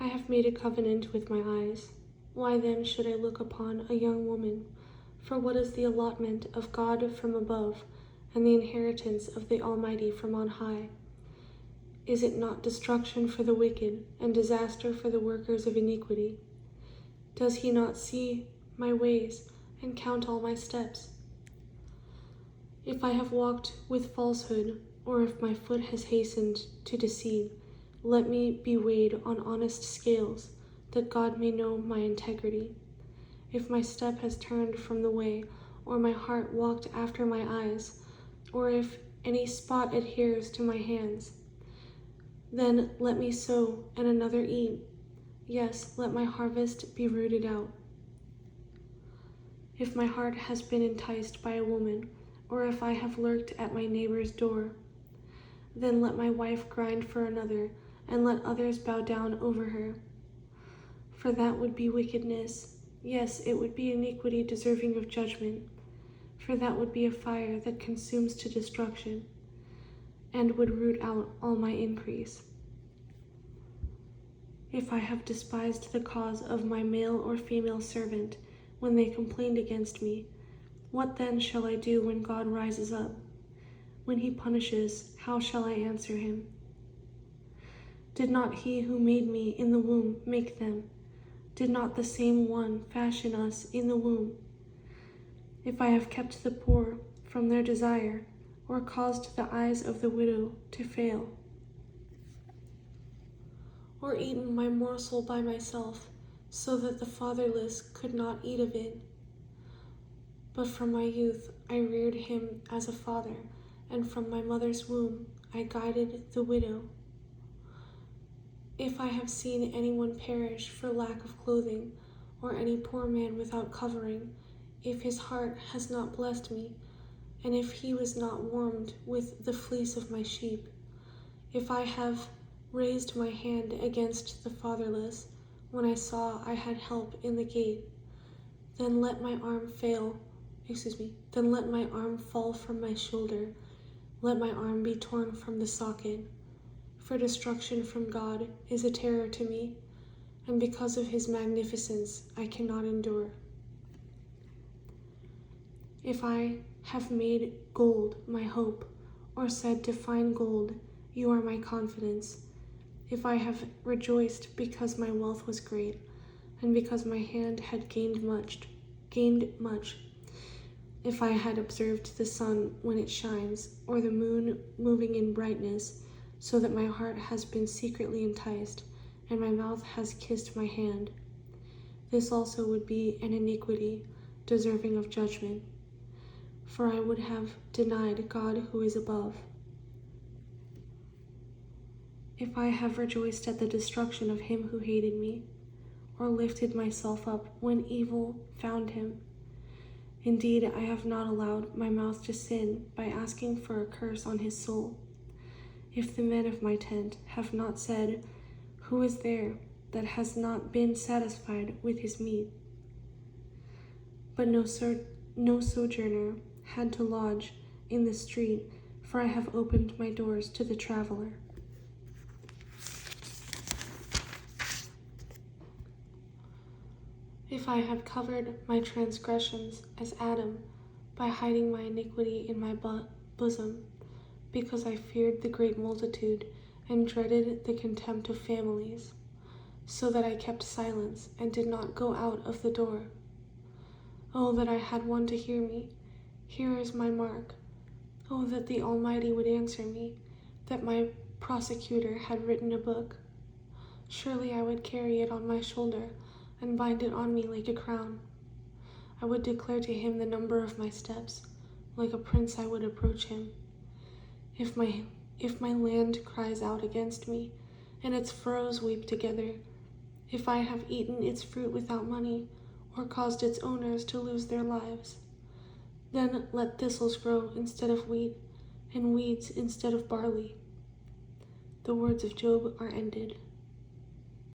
I have made a covenant with my eyes. Why then should I look upon a young woman? For what is the allotment of God from above, and the inheritance of the Almighty from on high? Is it not destruction for the wicked, and disaster for the workers of iniquity? Does he not see my ways, and count all my steps? If I have walked with falsehood, or if my foot has hastened to deceive, let me be weighed on honest scales, that God may know my integrity. If my step has turned from the way, or my heart walked after my eyes, or if any spot adheres to my hands, then let me sow and another eat. Yes, let my harvest be rooted out. If my heart has been enticed by a woman, or if I have lurked at my neighbor's door, then let my wife grind for another, and let others bow down over her. For that would be wickedness, yes, it would be iniquity deserving of judgment, for that would be a fire that consumes to destruction, and would root out all my increase. If I have despised the cause of my male or female servant when they complained against me, what then shall I do when God rises up? When he punishes, how shall I answer him? Did not he who made me in the womb make them? Did not the same one fashion us in the womb? If I have kept the poor from their desire, or caused the eyes of the widow to fail, or eaten my morsel by myself, so that the fatherless could not eat of it. But from my youth I reared him as a father, and from my mother's womb I guided the widow. If I have seen anyone perish for lack of clothing, or any poor man without covering, if his heart has not blessed me, and if he was not warmed with the fleece of my sheep, if I have raised my hand against the fatherless, when I saw I had help in the gate, then let my arm fall from my shoulder, let my arm be torn from the socket. For destruction from God is a terror to me, and because of his magnificence I cannot endure. If I have made gold my hope, or said to fine gold, you are my confidence, if I have rejoiced because my wealth was great, and because my hand had gained much, if I had observed the sun when it shines, or the moon moving in brightness, so that my heart has been secretly enticed, and my mouth has kissed my hand, this also would be an iniquity deserving of judgment, for I would have denied God who is above. If I have rejoiced at the destruction of him who hated me, or lifted myself up when evil found him, indeed I have not allowed my mouth to sin by asking for a curse on his soul. If the men of my tent have not said, who is there that has not been satisfied with his meat? But no sojourner had to lodge in the street, for I have opened my doors to the traveler. If I have covered my transgressions as Adam by hiding my iniquity in my bosom, because I feared the great multitude and dreaded the contempt of families, so that I kept silence and did not go out of the door. Oh, that I had one to hear me. Here is my mark. Oh, that the Almighty would answer me, that my prosecutor had written a book. Surely I would carry it on my shoulder and bind it on me like a crown. I would declare to him the number of my steps. Like a prince I would approach him. If my land cries out against me, and its furrows weep together, if I have eaten its fruit without money, or caused its owners to lose their lives, then let thistles grow instead of wheat, and weeds instead of barley. The words of Job are ended.